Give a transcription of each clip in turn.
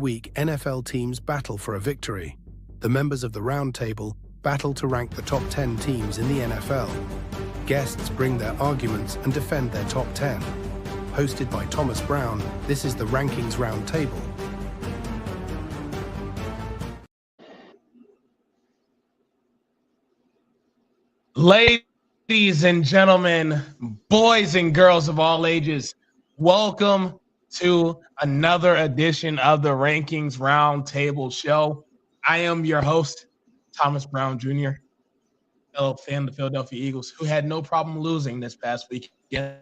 week, NFL teams battle for a victory. The members of the Roundtable battle to rank the top 10 teams in the NFL. Guests bring their arguments and defend their top 10. Hosted by Thomas Brown, this is the Rankings Roundtable. Ladies and gentlemen, boys and girls of all ages, welcome to another edition of the Rankings Roundtable show. I am your host, Thomas Brown Jr., fellow fan of the Philadelphia Eagles, who had no problem losing this past weekend.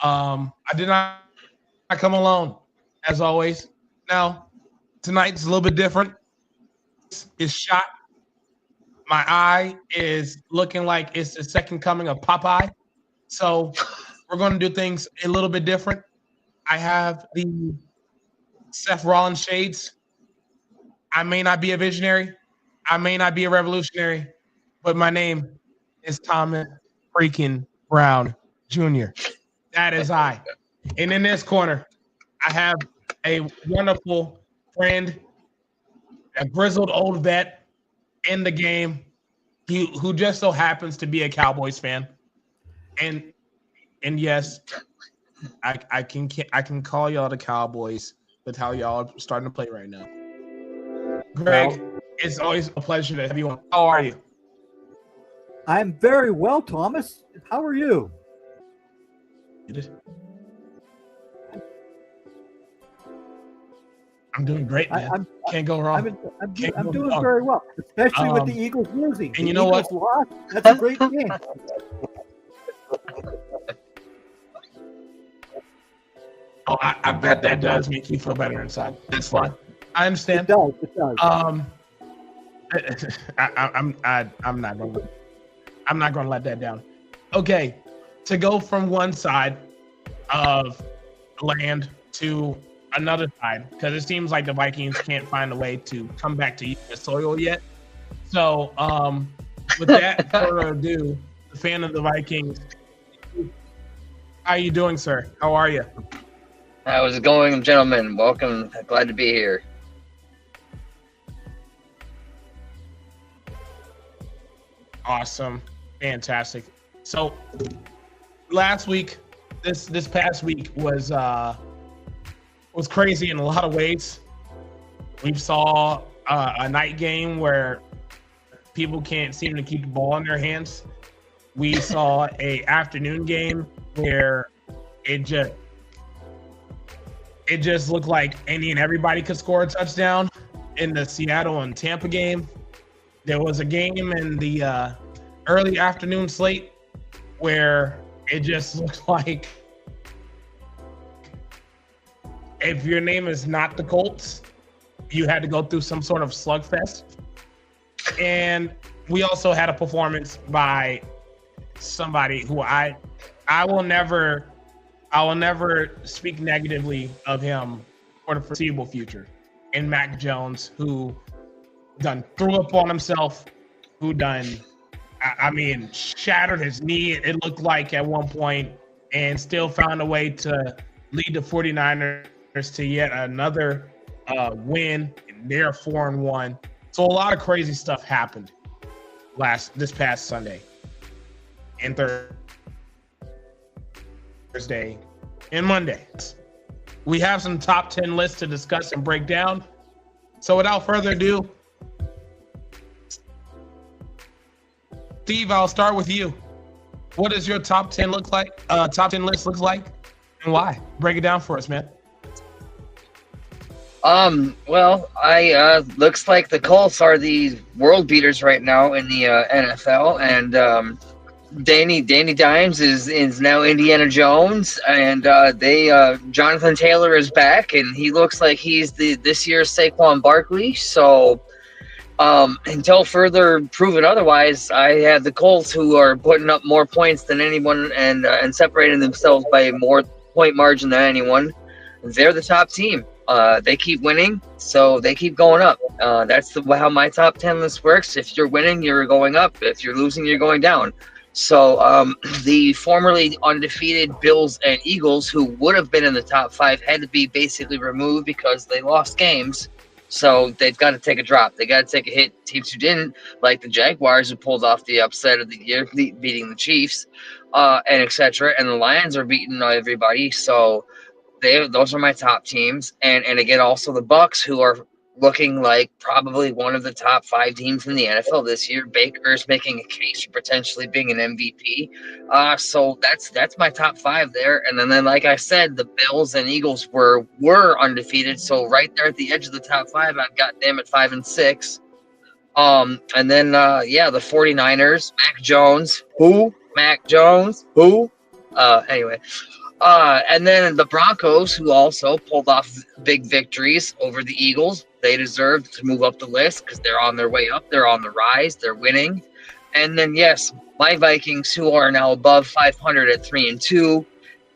I did not come alone, as always. Now, tonight's a little bit different. It's shot. My eye is looking like it's the second coming of Popeye. So we're going to do things a little bit different. I have the Seth Rollins shades. I may not be a visionary. I may not be a revolutionary, but my name is Thomas freaking Brown Jr. That is I. And in this corner, I have a wonderful friend, a grizzled old vet in the game, who just so happens to be a Cowboys fan. And yes, I can call y'all the Cowboys with how y'all are starting to play right now. Greg, it's always a pleasure to have you on. How are you? I'm very well, Thomas. How are you? I'm doing great, man. Can't go wrong. I'm doing very well, especially with the Eagles losing. And you know what? Lost, that's a great game. Oh, I bet that does make you feel better inside. That's fine. I understand. It does. I'm not going to let that down. Okay, to go from one side of land to another side, because it seems like the Vikings can't find a way to come back to U.S. soil yet. So, with that further ado, the fan of the Vikings, how are you doing, sir? How are you? How's it going, gentlemen? Welcome. Glad to be here. Awesome. Fantastic. So last week, this past week was crazy in a lot of ways. We saw a night game where people can't seem to keep the ball in their hands. We saw a afternoon game where it just looked like any and everybody could score a touchdown. In the Seattle and Tampa game, there was a game in the early afternoon slate where it just looked like if your name is not the Colts, you had to go through some sort of slugfest. And we also had a performance by somebody who I will never speak negatively of him for the foreseeable future. And Mac Jones, who done threw up on himself, who shattered his knee, it looked like at one point, and still found a way to lead the 49ers to yet another win. They're 4-1. So a lot of crazy stuff happened this past Sunday and Thursday and Monday. We have some top 10 lists to discuss and break down. So without further ado, Steve, I'll start with you. What does your top 10 look like? Top 10 list looks like, and why? Break it down for us, man. Well, looks like the Colts are the world beaters right now in the NFL, and Danny Dimes is now Indiana Jones, and Jonathan Taylor is back, and he looks like he's this year's Saquon Barkley. So until further proven otherwise, I have the Colts, who are putting up more points than anyone and separating themselves by a more point margin than anyone. They're the top team. They keep winning, so they keep going up. That's how my top 10 list works. If you're winning, you're going up. If you're losing, you're going down. So the formerly undefeated Bills and Eagles, who would have been in the top 5, had to be basically removed because they lost games. So they've got to take a drop. They got to take a hit. Teams who didn't, like the Jaguars, who pulled off the upset of the year, beating the Chiefs, and etc. And the Lions are beating everybody. So those are my top teams. And again, also the Bucks, who are looking like probably one of the top 5 teams in the NFL this year. Baker's making a case for potentially being an MVP. So that's my top 5 there. And then like I said, the Bills and Eagles were undefeated. So right there at the edge of the top 5, I've got them at 5 and 6. And then the 49ers, Mac Jones. Who? Mac Jones. Who? Anyway. And then the Broncos, who also pulled off big victories over the Eagles. They deserve to move up the list because they're on their way up. They're on the rise. They're winning. And then, yes, my Vikings, who are now above 500 at 3-2,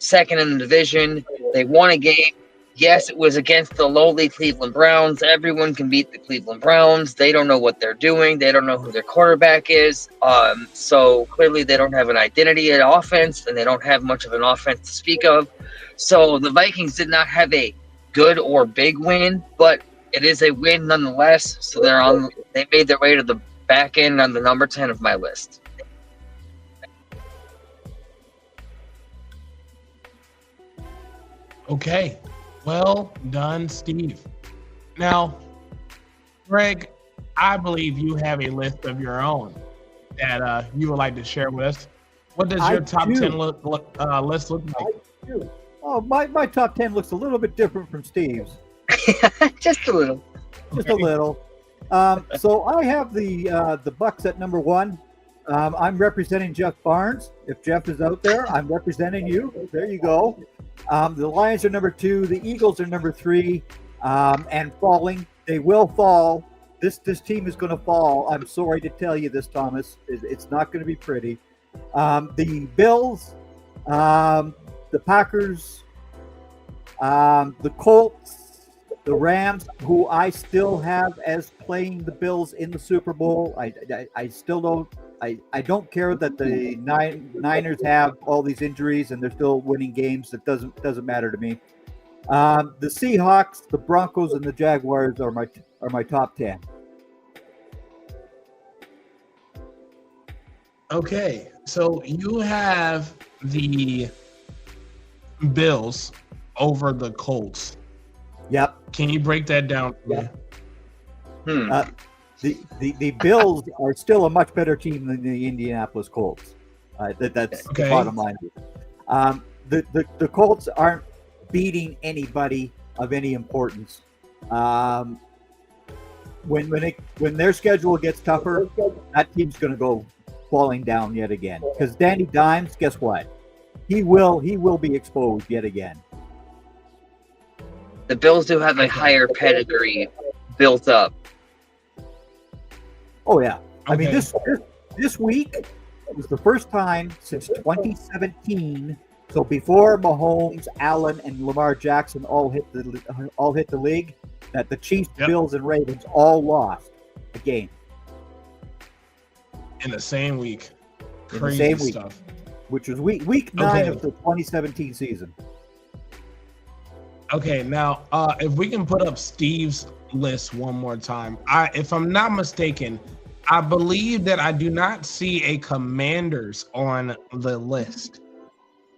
second in the division. They won a game. Yes, it was against the lowly Cleveland Browns. Everyone can beat the Cleveland Browns. They don't know what they're doing. They don't know who their quarterback is. So clearly they don't have an identity at offense, and they don't have much of an offense to speak of. So the Vikings did not have a good or big win, but it is a win nonetheless. So they made their way to the back end on the number 10 of my list. Okay. Well done, Steve. Now, Greg, I believe you have a list of your own that you would like to share with us. What does your top 10 list look like? I do. Oh, my top 10 looks a little bit different from Steve's. Just a little. Just a little. So I have the Bucks at number 1. I'm representing Jeff Barnes. If Jeff is out there, I'm representing you. There you go. The Lions are number 2. The Eagles are number 3. And falling. They will fall. This team is going to fall. I'm sorry to tell you this, Thomas. It's not going to be pretty. The Bills, the Packers, the Colts, the Rams, who I still have as playing the Bills in the Super Bowl. I still don't. I don't care that the Niners have all these injuries and they're still winning games. It doesn't matter to me. The Seahawks, the Broncos, and the Jaguars are my top 10. Okay, so you have the Bills over the Colts. Yep. Can you break that down for me? The Bills are still a much better team than the Indianapolis Colts. That's the bottom line. The Colts aren't beating anybody of any importance. When their schedule gets tougher, that team's going to go falling down yet again. Because Danny Dimes, guess what? He will be exposed yet again. The Bills do have a higher pedigree built up. Oh yeah. I mean, Okay. this week was the first time since 2017. So before Mahomes, Allen, and Lamar Jackson all hit the league, that the Chiefs, Yep. Bills, and Ravens all lost a game In the same week. in the Crazy same week, stuff. which was week 9 Okay. of the 2017 season. Okay, now if we can put up Steve's list one more time. If I'm not mistaken, I believe that I do not see a Commanders on the list.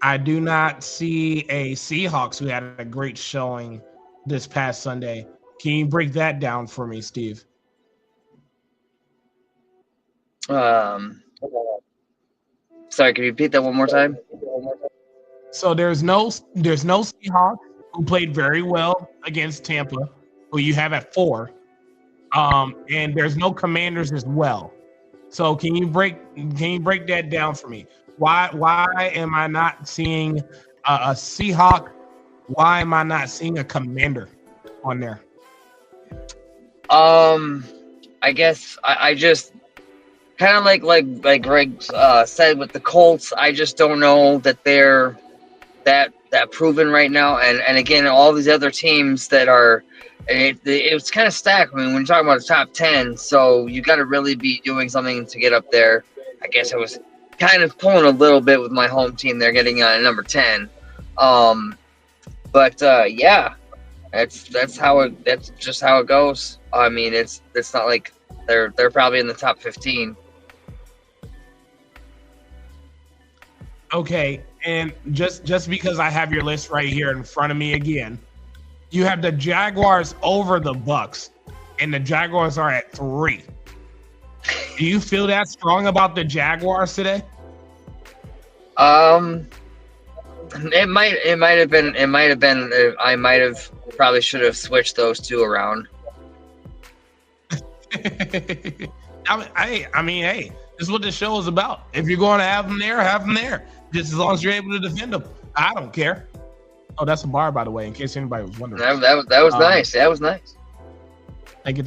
I do not see a Seahawks who had a great showing this past Sunday. Can you break that down for me, Steve? Sorry, can you repeat that one more time? So there's no Seahawks who played very well against Tampa, who you have at 4. And there's no Commanders as well. So can you break that down for me? Why am I not seeing a Seahawk? Why am I not seeing a Commander on there? I guess I just kind of like Greg said with the Colts. I just don't know that they're that proven right now. And again, all these other teams that are, it's kind of stacked. I mean, when you're talking about the top 10, so you got to really be doing something to get up there. I guess it was kind of pulling a little bit with my home team. They're getting number 10. But yeah, that's just how it goes. I mean, it's not like they're probably in the top 15. Okay, and just because I have your list right here in front of me again, you have the Jaguars over the Bucks, and the Jaguars are at 3. Do you feel that strong about the Jaguars today? It might have been. I might have probably should have switched those two around. I mean, hey, this is what this show is about. If you're going to have them there, have them there. Just as long as you're able to defend them. I don't care. Oh, that's a bar, by the way, in case anybody was wondering. That was nice. That was nice. Thank you.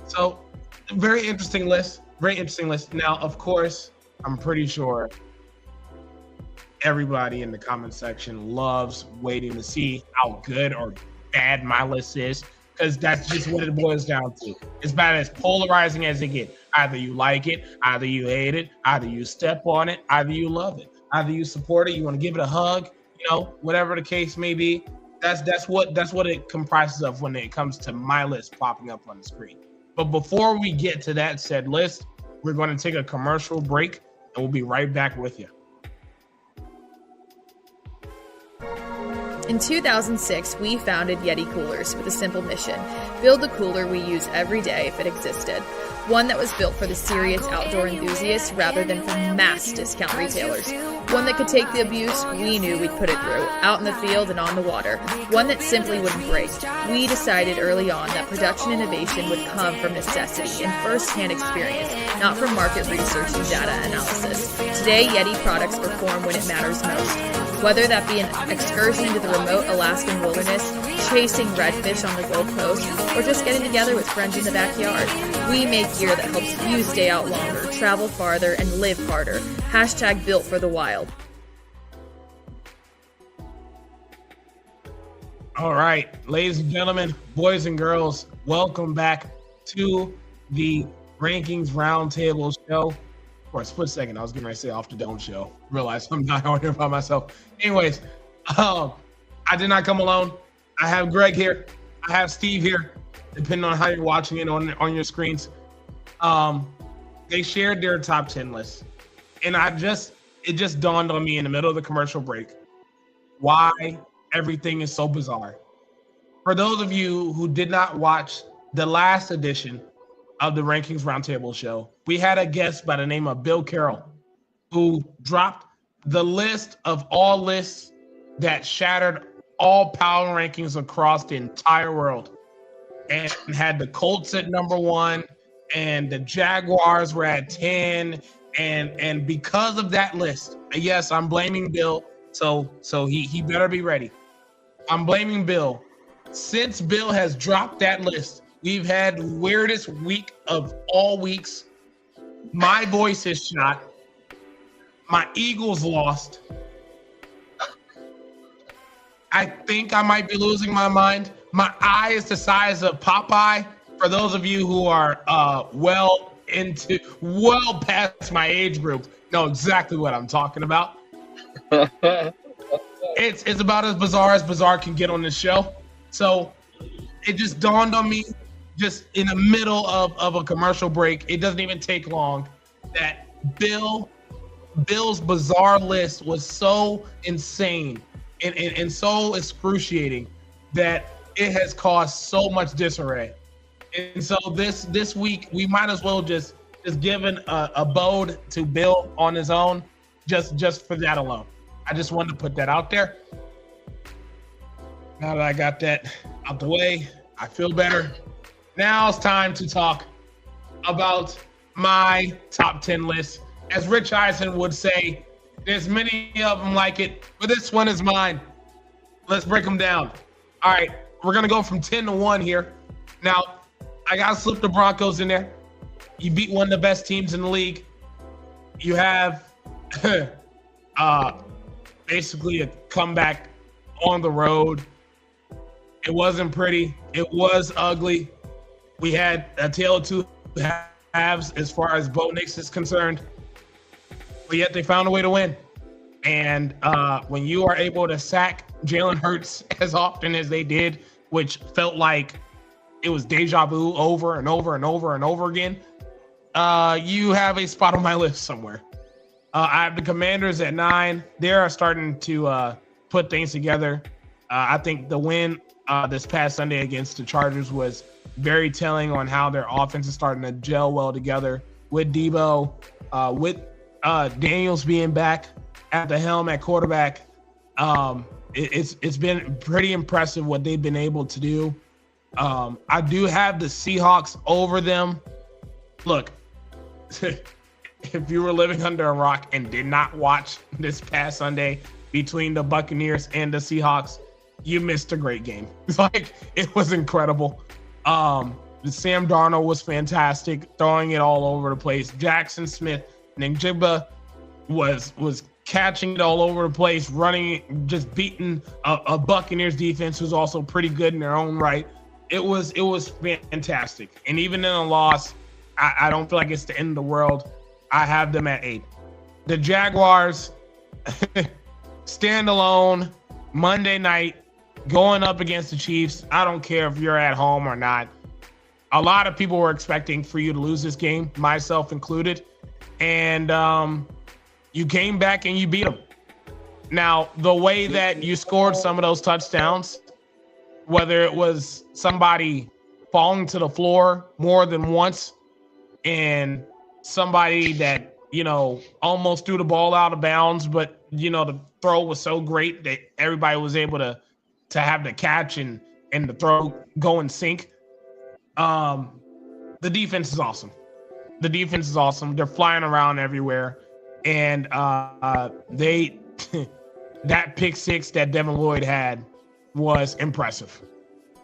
So, very interesting list. Now, of course, I'm pretty sure everybody in the comment section loves waiting to see how good or bad my list is, because that's just what it boils down to. It's about as polarizing as it gets. Either you like it, either you hate it, either you step on it, either you love it, either you support it, you want to give it a hug, whatever the case may be. That's what it comprises of when it comes to my list popping up on the screen. But before we get to that said list, we're going to take a commercial break, and we'll be right back with you. In 2006, we founded Yeti Coolers with a simple mission: build the cooler we use every day if it existed. One that was built for the serious outdoor enthusiasts rather than for mass discount retailers. One that could take the abuse we knew we'd put it through, out in the field and on the water. One that simply wouldn't break. We decided early on that production innovation would come from necessity and first-hand experience, not from market research and data analysis. Today, Yeti products perform when it matters most. Whether that be an excursion into the remote Alaskan wilderness, chasing redfish on the Gold Coast, or just getting together with friends in the backyard, we make gear that helps you stay out longer, travel farther, and live harder. # built for the wild. All right, ladies and gentlemen, boys and girls, welcome back to the Rankings Roundtable show. For a split second, I was getting ready to say Off the Dome show. Realized I'm not on here by myself. Anyways, I did not come alone. I have Greg here. I have Steve here, depending on how you're watching it on your screens. They shared their top 10 lists. And it just dawned on me in the middle of the commercial break why everything is so bizarre. For those of you who did not watch the last edition of the Rankings Roundtable show, we had a guest by the name of Bill Carroll, who dropped the list of all lists that shattered all power rankings across the entire world, and had the Colts at number 1, and the Jaguars were at 10, and because of that list, yes, I'm blaming Bill, so he better be ready. I'm blaming Bill. Since Bill has dropped that list, we've had the weirdest week of all weeks. My voice is shot. My Eagles lost. I think I might be losing my mind. My eye is the size of Popeye. For those of you who are well past my age group, know exactly what I'm talking about. It's about as bizarre can get on this show. So it just dawned on me, just in the middle of a commercial break, it doesn't even take long, that Bill's bizarre list was so insane and so excruciating that it has caused so much disarray. And so this week, we might as well just give an abode to Bill on his own, just for that alone. I just wanted to put that out there. Now that I got that out the way, I feel better. Now it's time to talk about my top 10 list. As Rich Eisen would say, there's many of them like it, but this one is mine. Let's break them down. All right, we're going to go from 10 to 1 here. Now, I got to slip the Broncos in there. You beat one of the best teams in the league. You have basically a comeback on the road. It wasn't pretty. It was ugly. We had a tale of two halves as far as Bo Nix is concerned. but yet they found a way to win. And when you are able to sack Jalen Hurts as often as they did, which felt like it was deja vu over and over and over and over again, you have a spot on my list somewhere. I have the Commanders at 9. They are starting to put things together. I think the win this past Sunday against the Chargers was very telling on how their offense is starting to gel well together with Debo, with Daniels being back at the helm at quarterback. It's been pretty impressive what they've been able to do. I do have the Seahawks over them. Look, if you were living under a rock and did not watch this past Sunday between the Buccaneers and the Seahawks, you missed a great game. Like, it was incredible. Sam Darnold was fantastic, throwing it all over the place. Jackson Smith and Njigba was catching it all over the place, running, just beating a Buccaneers defense who's also pretty good in their own right. It was fantastic. And even in a loss, I don't feel like it's the end of the world. I have them at 8. The Jaguars, standalone, Monday night, going up against the Chiefs. I don't care if you're at home or not. A lot of people were expecting for you to lose this game, myself included. And you came back and you beat them. Now, the way that you scored some of those touchdowns, whether it was somebody falling to the floor more than once and somebody that, almost threw the ball out of bounds, but, the throw was so great that everybody was able to have the catch and the throw go in sync. The defense is awesome. The defense is awesome. They're flying around everywhere. And that pick six that Devin Lloyd had was impressive.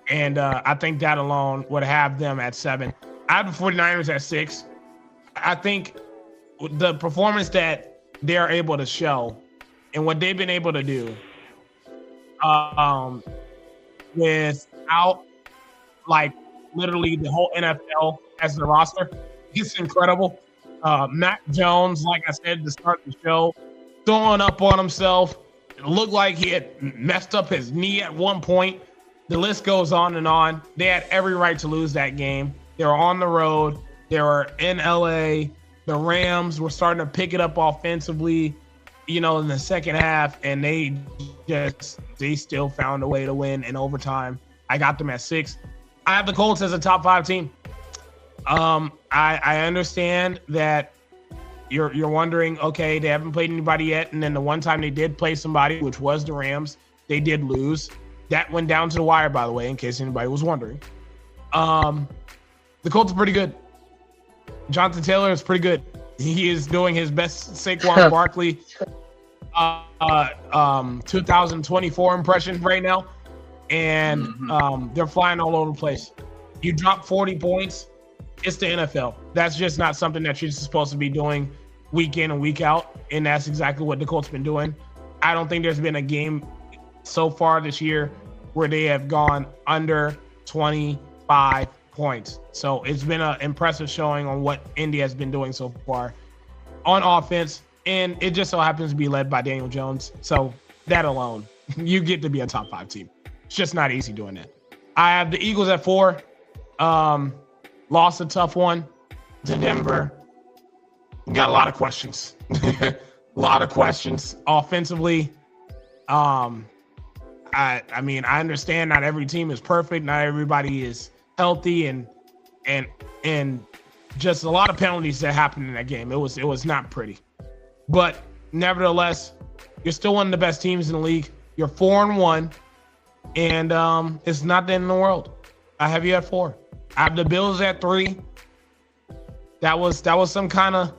And I think that alone would have them at 7. I have the 49ers at 6. I think the performance that they're able to show and what they've been able to do without, like, literally the whole NFL as the roster, it's incredible. Mac Jones, like I said to start the show, throwing up on himself. It looked like he had messed up his knee at one point. The list goes on and on. They had every right to lose that game. They were on the road. They were in LA. The Rams were starting to pick it up offensively, in the second half, and they still found a way to win in overtime. I got them at 6. I have the Colts as a top 5 team. I understand that you're wondering, okay, they haven't played anybody yet, and then the one time they did play somebody, which was the Rams, they did lose. That went down to the wire, by the way, in case anybody was wondering. The Colts are pretty good. Jonathan Taylor is pretty good. He is doing his best Saquon Barkley 2024 impression right now. And they're flying all over the place. You drop 40 points, it's the NFL. That's just not something that you're supposed to be doing week in and week out, and that's exactly what the Colts been doing. I don't think there's been a game so far this year where they have gone under 25 points. So it's been an impressive showing on what Indy has been doing so far on offense, and it just so happens to be led by Daniel Jones. So that alone, you get to be a top 5 team. It's just not easy doing that. I have the Eagles at 4. Lost a tough one to Denver. Got a lot of questions. A lot of questions. Offensively, I mean, I understand not every team is perfect. Not everybody is healthy, and just a lot of penalties that happened in that game. It was not pretty. But nevertheless, you're still one of the best teams in the league. You're 4-1, and it's not the end of the world. I have you at 4. I have the Bills at 3. That was some kind of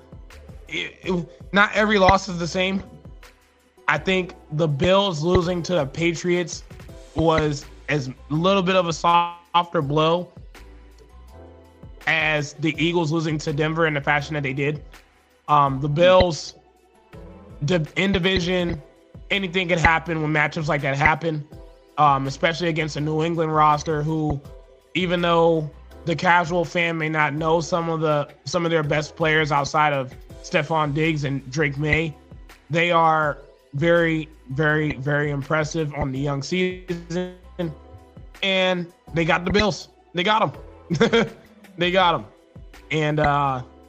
not every loss is the same. I think the Bills losing to the Patriots was as little bit of a softer blow as the Eagles losing to Denver in the fashion that they did. The Bills, in division, anything could happen when matchups like that happen, especially against a New England roster who, even though the casual fan may not know some of their best players outside of Stephon Diggs and Drake May. They are very, very, very impressive on the young season. And they got the Bills. They got them. They got them. And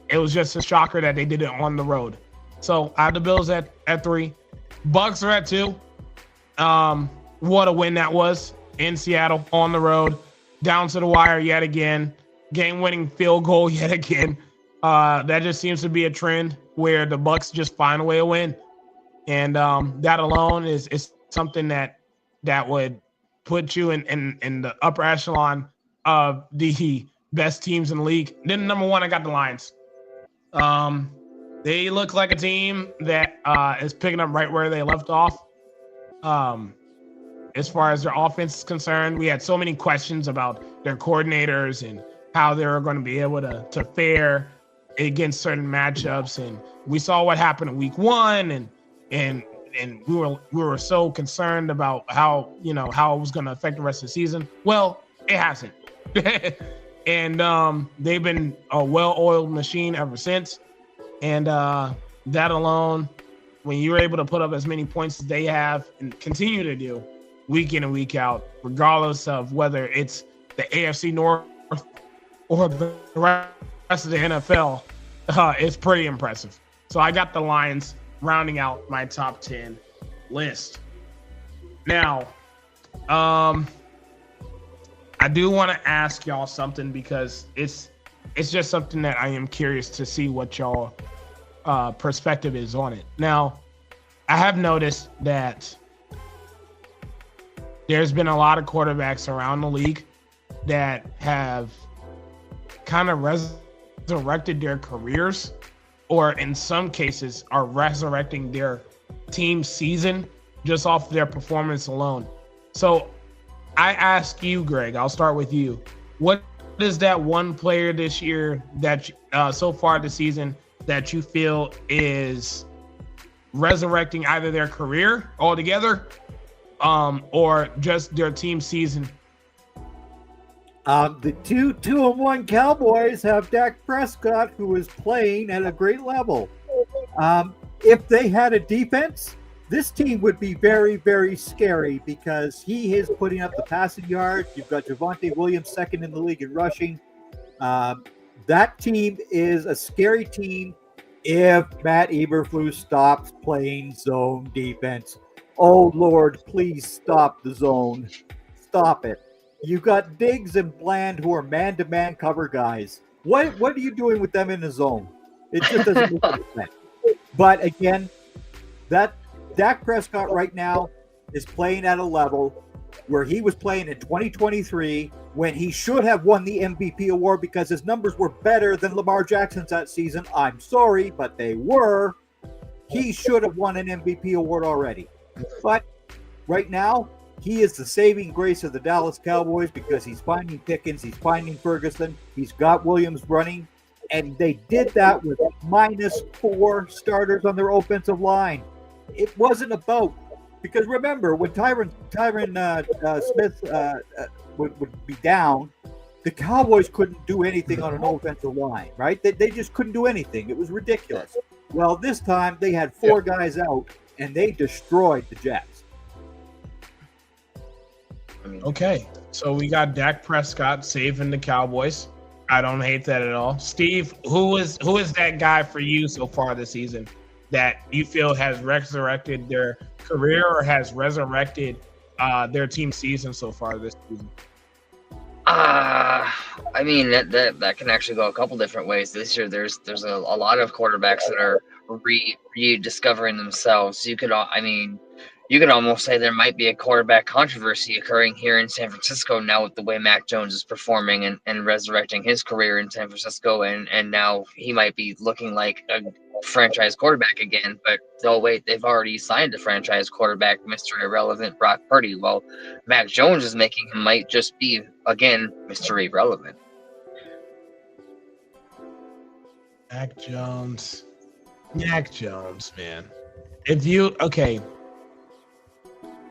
it was just a shocker that they did it on the road. So I have the Bills at 3. Bucks are at 2. What a win that was in Seattle on the road, down to the wire yet again, game-winning field goal yet again. That just seems to be a trend where the Bucks just find a way to win, and that alone is something that would put you in the upper echelon of the best teams in the league. Then number 1, I got the Lions. They look like a team that is picking up right where they left off. As far as their offense is concerned, we had so many questions about their coordinators and how they were going to be able to fare against certain matchups. And we saw what happened in week 1, and we were so concerned about how it was going to affect the rest of the season. Well, it hasn't. And they've been a well-oiled machine ever since. And that alone, when you're able to put up as many points as they have and continue to do week in and week out, regardless of whether it's the AFC North or the rest of the NFL, it's pretty impressive. So I got the Lions rounding out my top 10 list. Now, I do want to ask y'all something because it's just something that I am curious to see what y'all perspective is on it. Now, I have noticed that there's been a lot of quarterbacks around the league that have kind of resurrected their careers, or in some cases are resurrecting their team season just off their performance alone. So I ask you, Greg, I'll start with you. What is that one player this year that so far this season that you feel is resurrecting either their career altogether or just their team season? The 2-1 Cowboys have Dak Prescott, who is playing at a great level. If they had a defense, this team would be very, very scary because he is putting up the passing yards. You've got Javonte Williams second in the league in rushing. That team is a scary team if Matt Eberflus stops playing zone defense. Oh, Lord, please stop the zone. Stop it. You got Diggs and Bland who are man-to-man cover guys. What are you doing with them in the zone? It just doesn't make any sense. But again, that Dak Prescott right now is playing at a level where he was playing in 2023 when he should have won the MVP award because his numbers were better than Lamar Jackson's that season. I'm sorry, but they were. He should have won an MVP award already. But right now, he is the saving grace of the Dallas Cowboys because he's finding Pickens, he's finding Ferguson, he's got Williams running, and they did that with -4 starters on their offensive line. It wasn't about, because remember, when Tyron Smith would be down, the Cowboys couldn't do anything on an offensive line, right? They just couldn't do anything. It was ridiculous. Well, this time they had 4 guys out, and they destroyed the Jags. Okay, so we got Dak Prescott saving the Cowboys. I don't hate that at all. Steve, who is that guy for you so far this season that you feel has resurrected their career or has resurrected their team season so far this season? I mean that can actually go a couple different ways this year. There's a lot of quarterbacks that are rediscovering themselves. You could almost say there might be a quarterback controversy occurring here in San Francisco now with the way Mac Jones is performing and resurrecting his career in San Francisco, and now he might be looking like a franchise quarterback again. But oh wait, they've already signed a franchise quarterback, Mr. Irrelevant Brock Purdy. Well, Mac Jones is making him might just be again Mr. Irrelevant. Mac Jones, man.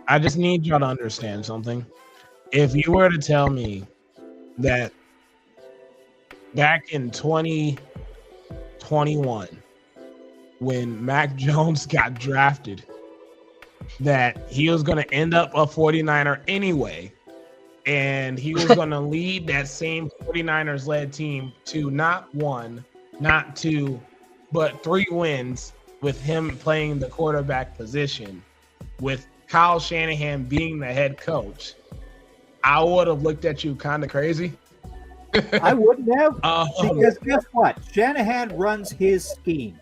I just need y'all to understand something. If you were to tell me that back in 2021, when Mac Jones got drafted that he was going to end up a 49er anyway, and he was going to lead that same 49ers led team to not 1, not 2, but 3 wins with him playing the quarterback position, with Kyle Shanahan being the head coach. I would have looked at you kind of crazy. I wouldn't have, because guess what? Shanahan runs his scheme.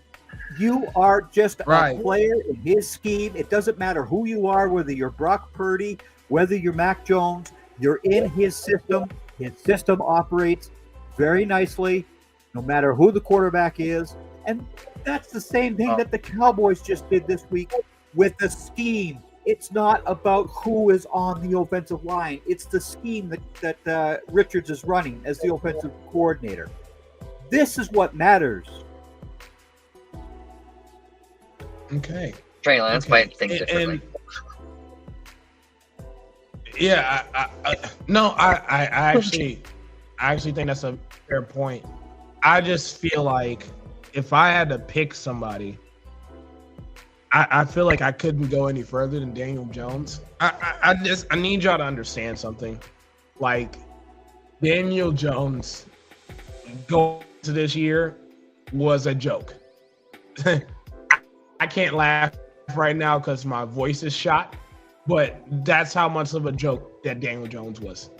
You are just a player in his scheme. It doesn't matter who you are, whether you're Brock Purdy, whether you're Mac Jones, you're in his system. His system operates very nicely, no matter who the quarterback is. And that's the same thing that the Cowboys just did this week with the scheme. It's not about who is on the offensive line. It's the scheme that Richards is running as the offensive coordinator. This is what matters. Okay. Trey Lance might think differently. Yeah, I actually think that's a fair point. I just feel like if I had to pick somebody, I feel like I couldn't go any further than Daniel Jones. I need y'all to understand something. Like, Daniel Jones going to this year was a joke. I can't laugh right now because my voice is shot, but that's how much of a joke that Daniel Jones was.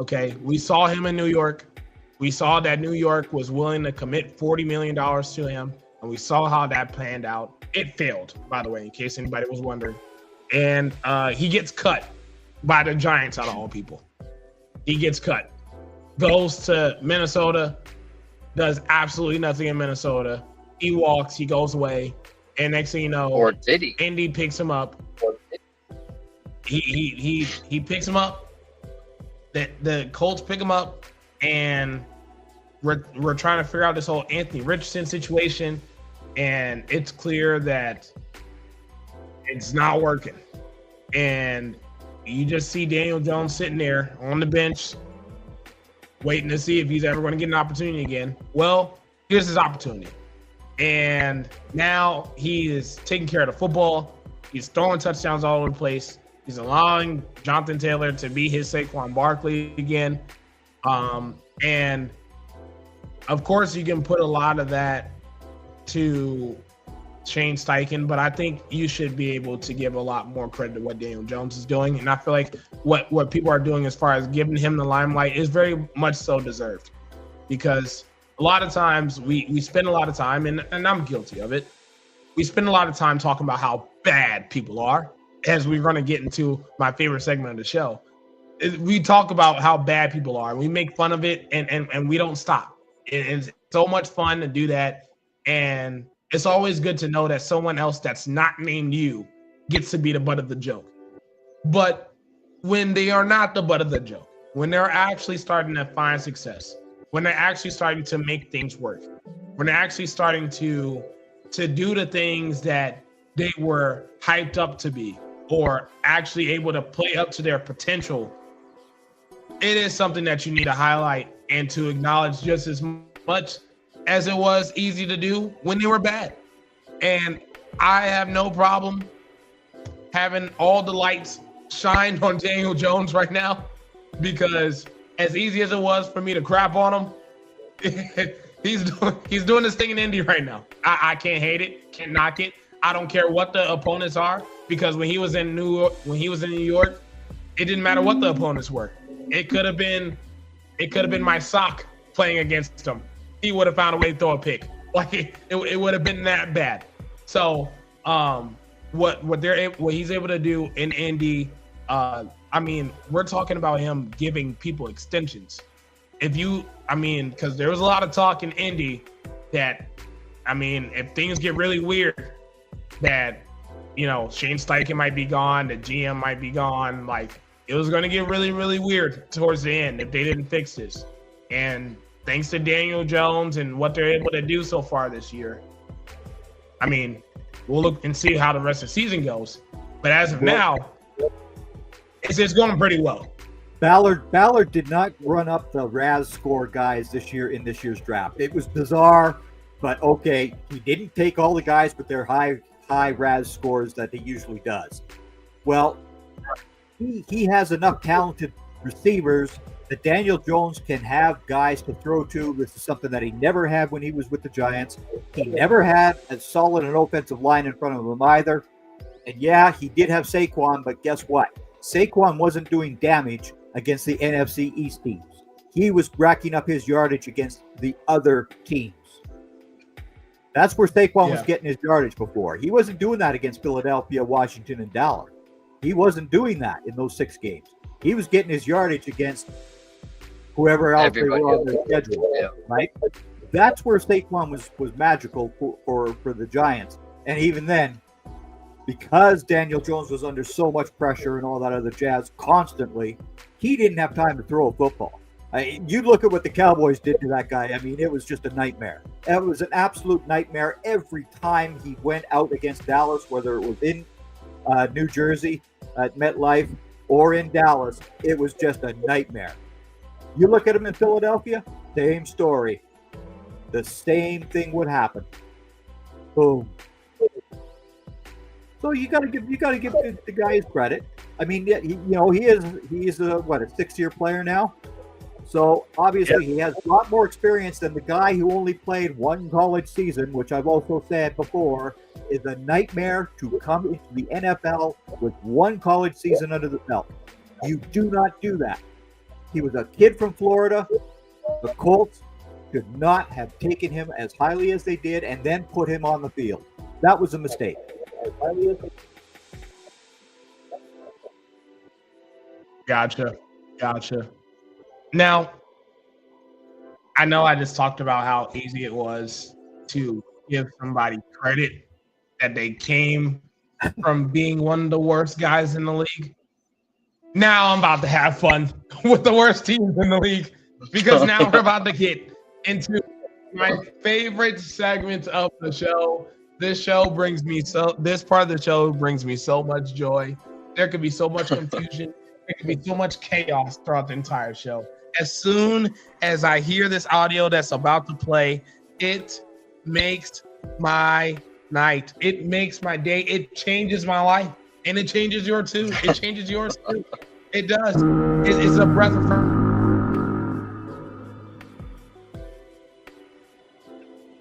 Okay, we saw him in New York. We saw that New York was willing to commit $40 million to him, and we saw how that planned out. It failed, by the way, in case anybody was wondering. And he gets cut by the Giants out of all people. He gets cut. Goes to Minnesota, does absolutely nothing in Minnesota. He walks, he goes away, and next thing you know, or did he? Indy picks him up. He picks him up. The Colts pick him up, and we're trying to figure out this whole Anthony Richardson situation. And it's clear that it's not working. And you just see Daniel Jones sitting there on the bench, waiting to see if he's ever going to get an opportunity again. Well, here's his opportunity. And now he is taking care of the football. He's throwing touchdowns all over the place. He's allowing Jonathan Taylor to be his Saquon Barkley again. And, of course, you can put a lot of that to Shane Steichen, but I think you should be able to give a lot more credit to what Daniel Jones is doing. And I feel like what people are doing as far as giving him the limelight is very much so deserved, because a lot of times we spend a lot of time, and I'm guilty of it, we spend a lot of time talking about how bad people are, as we're going to get into my favorite segment of the show. We talk about how bad people are, and we make fun of it, and we don't stop. It's so much fun to do that. And it's always good to know that someone else that's not named you gets to be the butt of the joke. But when they are not the butt of the joke, when they're actually starting to find success, when they're actually starting to make things work, when they're actually starting to do the things that they were hyped up to be, or actually able to play up to their potential, it is something that you need to highlight and to acknowledge just as much as it was easy to do when they were bad. And I have no problem having all the lights shine on Daniel Jones right now, because as easy as it was for me to crap on him, he's doing this thing in Indy right now. I can't hate it, can't knock it. I don't care what the opponents are, because when he was in New York, it didn't matter what the opponents were. It could have been my sock playing against him. He would have found a way to throw a pick. Like it would have been that bad. So what he's able to do in Indy, we're talking about him giving people extensions. Because there was a lot of talk in Indy that, if things get really weird, that, Shane Steichen might be gone, the GM might be gone. Like, it was going to get really, really weird towards the end if they didn't fix this. And thanks to Daniel Jones and what they're able to do so far this year, we'll look and see how the rest of the season goes. But as of now, it's going pretty well. Ballard did not run up the RAS score guys this year in this year's draft. It was bizarre. But okay, he didn't take all the guys with their high RAS scores that he usually does. Well, he has enough talented receivers that Daniel Jones can have guys to throw to. This is something that he never had when he was with the Giants. He never had as solid an offensive line in front of him either. And yeah, he did have Saquon, but guess what? Saquon wasn't doing damage against the NFC East teams. He was racking up his yardage against the other teams. That's where Saquon was getting his yardage before. He wasn't doing that against Philadelphia, Washington, and Dallas. He wasn't doing that in those 6 games. He was getting his yardage against whoever else they were on their schedule, right? That's where Saquon was magical for the Giants. And even then, because Daniel Jones was under so much pressure and all that other jazz constantly, he didn't have time to throw a football. You look at what the Cowboys did to that guy. I mean, it was just a nightmare. It was an absolute nightmare every time he went out against Dallas, whether it was in New Jersey at MetLife or in Dallas. It was just a nightmare. You look at him in Philadelphia, same story. The same thing would happen. Boom. So you got to give the guy his credit. I mean, he's a 6-year player now. So obviously he has a lot more experience than the guy who only played 1 college season, which I've also said before is a nightmare to come into the NFL with 1 college season under the belt. You do not do that. He was a kid from Florida. The Colts should not have taken him as highly as they did and then put him on the field. That was a mistake. Gotcha. Now, I know I just talked about how easy it was to give somebody credit that they came from being one of the worst guys in the league. Now I'm about to have fun with the worst teams in the league because now we're about to get into my favorite segment of the show. This part of the show brings me so much joy. There could be so much confusion. There could be so much chaos throughout the entire show. As soon as I hear this audio that's about to play, it makes my night. It makes my day. It changes my life. And it changes yours too. It changes yours too. It does. It's a breath of fresh.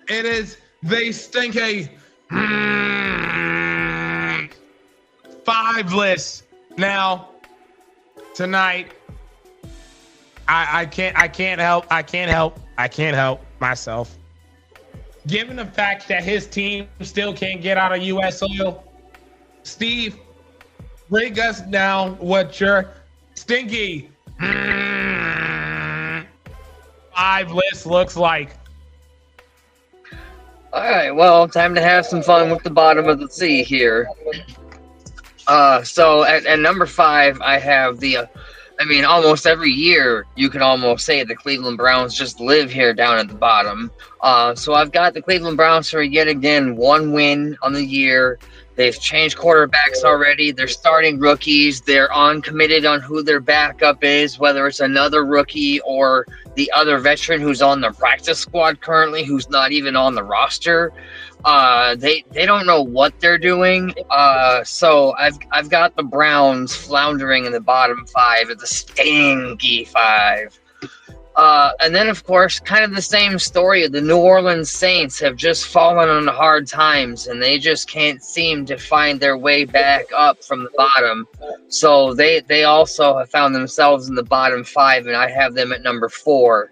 It is the stinky 5 list. Now, tonight, I can't help myself. Given the fact that his team still can't get out of U.S. soil, Steve, break us down what your stinky 5 list looks like. All right, well, time to have some fun with the bottom of the sea here. So at number 5, I have almost every year you can almost say the Cleveland Browns just live here down at the bottom. So I've got the Cleveland Browns for yet again 1 win on the year. They've changed quarterbacks already. They're starting rookies. They're uncommitted on who their backup is, whether it's another rookie or the other veteran who's on the practice squad currently, who's not even on the roster. They don't know what they're doing. So I've got the Browns floundering in the bottom 5 at the stinky 5. And then, of course, kind of the same story. The New Orleans Saints have just fallen on hard times, and they just can't seem to find their way back up from the bottom. So they also have found themselves in the bottom 5, and I have them at number 4.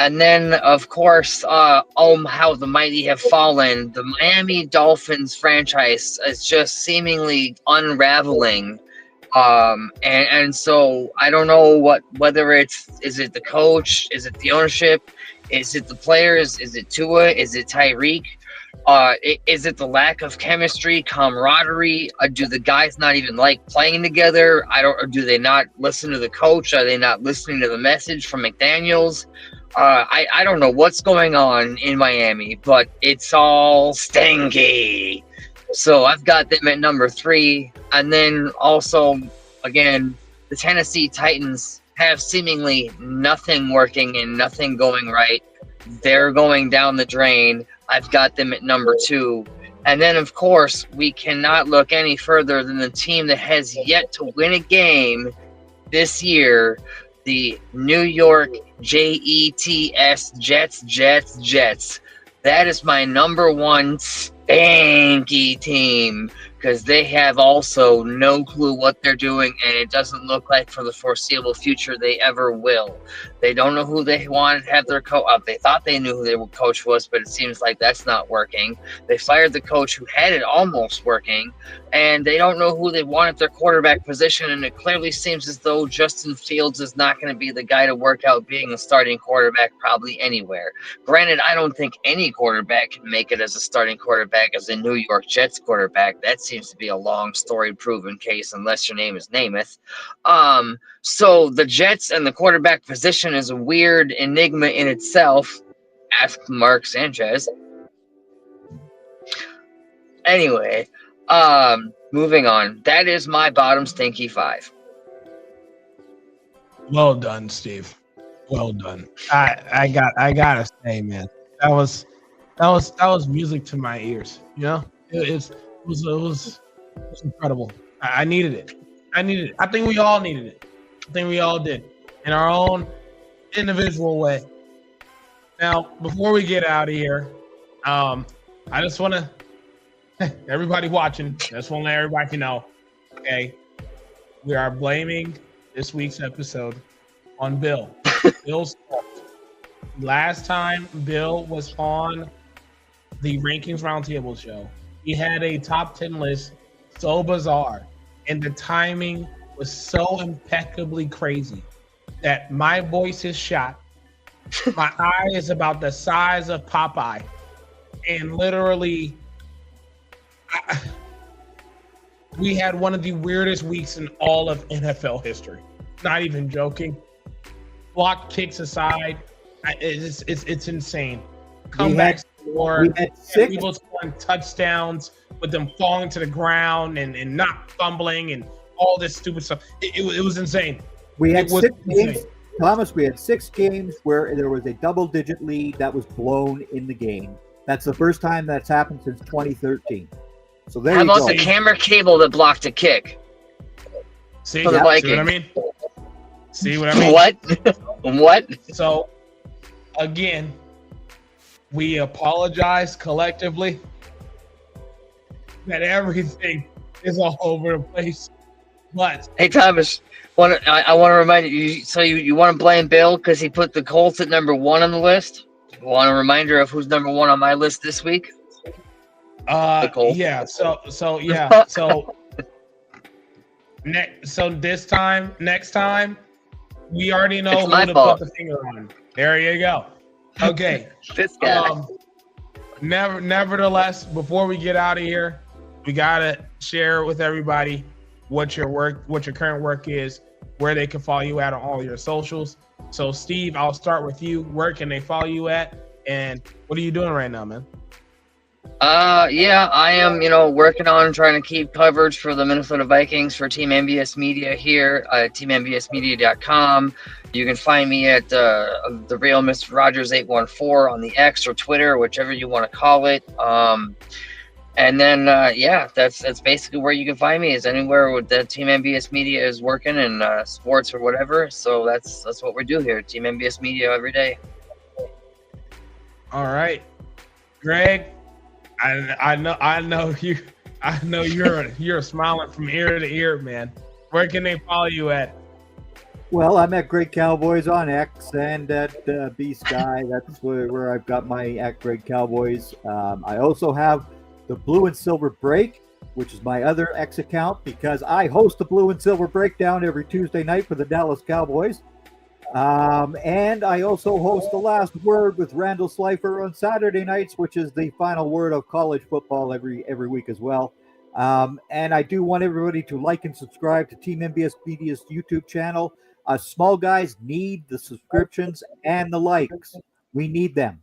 And then, of course, how the mighty have fallen. The Miami Dolphins franchise is just seemingly unraveling. And so I don't know whether is it the coach, is it the ownership, is it the players, is it Tua, is it Tyreek, is it the lack of chemistry, camaraderie? Do the guys not even like playing together? Or do they not listen to the coach? Are they not listening to the message from McDaniels? I don't know what's going on in Miami, but it's all stinky. So I've got them at number 3. And then also, again, the Tennessee Titans have seemingly nothing working and nothing going right. They're going down the drain. I've got them at number 2. And then, of course, we cannot look any further than the team that has yet to win a game this year, the New York Jets, Jets. That is my number 1 stanky team, because they have also no clue what they're doing, and it doesn't look like for the foreseeable future they ever will. They don't know who they want to have their coach. They thought they knew who their coach was, but it seems like that's not working. They fired the coach who had it almost working, and they don't know who they want at their quarterback position, and it clearly seems as though Justin Fields is not going to be the guy to work out being a starting quarterback probably anywhere. Granted, I don't think any quarterback can make it as a starting quarterback as a New York Jets quarterback. That seems to be a long story proven case unless your name is Namath. So the Jets and the quarterback position is a weird enigma in itself. Ask Mark Sanchez. Anyway, moving on. That is my bottom stinky 5. Well done, Steve. Well done. I gotta say, man, that was music to my ears. You know, it was incredible. I needed it. I think we all needed it. I think we all did in our own individual way. Now, before we get out of here, I just want to everybody watching. I just want to let everybody know. Okay, we are blaming this week's episode on Bill. Bill's fault. Last time Bill was on the Rankings Roundtable show, he had a top 10 list so bizarre, and the timing was so impeccably crazy that my voice is shot. My eye is about the size of Popeye, and literally, we had one of the weirdest weeks in all of NFL history. Not even joking. Block kicks aside, it's insane. Comebacks score, people scoring touchdowns with them falling to the ground and not fumbling and all this stupid stuff. It was insane. We had 6 games, Thomas. We had 6 games where there was a double-digit lead that was blown in the game. That's the first time that's happened since 2013. So there you go. How about the camera cable that blocked a kick? See what I mean? See what I mean? What? So, again, we apologize collectively that everything is all over the place. But hey, Thomas, I want to remind you. So you want to blame Bill because he put the Colts at number 1 on the list? You want a reminder of who's number 1 on my list this week? Yeah. So next time, we already know who to put the finger on. There you go. Okay. This guy. Nevertheless, before we get out of here, we gotta share with everybody what your current work is, where they can follow you at on all your socials. So, Steve, I'll start with you. Where can they follow you at, and what are you doing right now, man? Yeah, I am, working on trying to keep coverage for the Minnesota Vikings for Team NBS Media here at teamnbsmedia.com. You can find me at the real Mr. Rogers 814 on the X or Twitter, whichever you want to call it. And then, that's basically where you can find me, is anywhere with the Team NBS Media is working in sports or whatever. So that's what we do here, Team NBS Media every day. All right, Greg. I know you're smiling from ear to ear, man. Where can they follow you at? Well, I'm at Great Cowboys on X and at B Sky. That's where I've got my at Great Cowboys. I also have the Blue and Silver Break, which is my other X account, because I host the Blue and Silver Breakdown every Tuesday night for the Dallas Cowboys. And I also host The Last Word with Randall Slifer on Saturday nights, which is the final word of college football every week as well. And I do want everybody to like and subscribe to Team NBS Media's YouTube channel. Small guys need the subscriptions and the likes. We need them.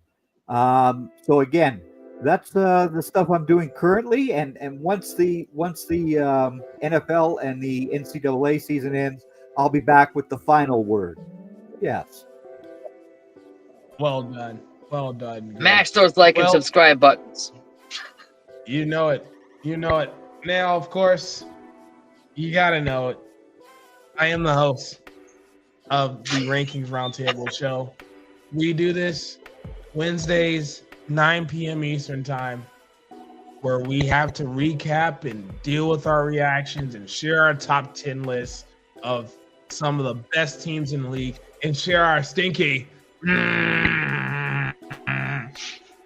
So again, that's the stuff I'm doing currently. And once the NFL and the NCAA season ends, I'll be back with the final word. Yes. Well done. Well done. Greg. Mash those like and subscribe buttons. You know it. You know it. Now, of course, you got to know it. I am the host of the Rankings Roundtable show. We do this Wednesdays, 9 p.m. Eastern time, where we have to recap and deal with our reactions and share our top 10 lists of some of the best teams in the league and share our stinky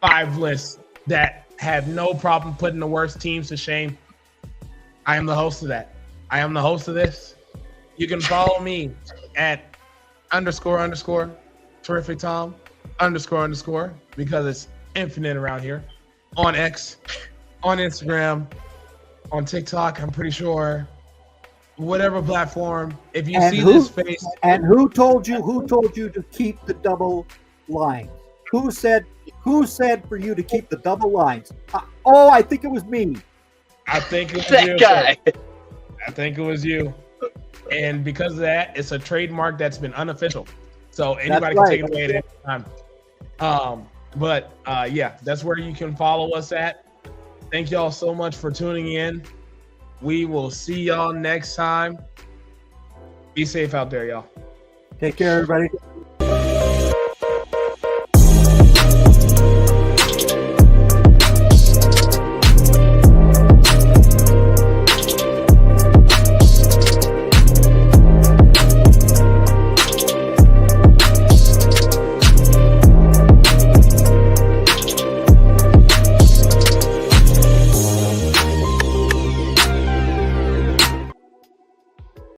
5 lists that have no problem putting the worst teams to shame. I am the host of that. I am the host of this. You can follow me at __ Terrific Tom _ because it's infinite around here on X, on Instagram, on TikTok. I'm pretty sure whatever platform. If you see this face, and who told you to keep the double lines? Who said for you to keep the double lines? I think it was me. I think it was that you, guy. sir. I think it was you. And because of that, it's a trademark that's been unofficial. So anybody can take it away at any time. Yeah, that's where you can follow us at. Thank y'all so much for tuning in. We will see y'all next time. Be safe out there, y'all. Take care, everybody.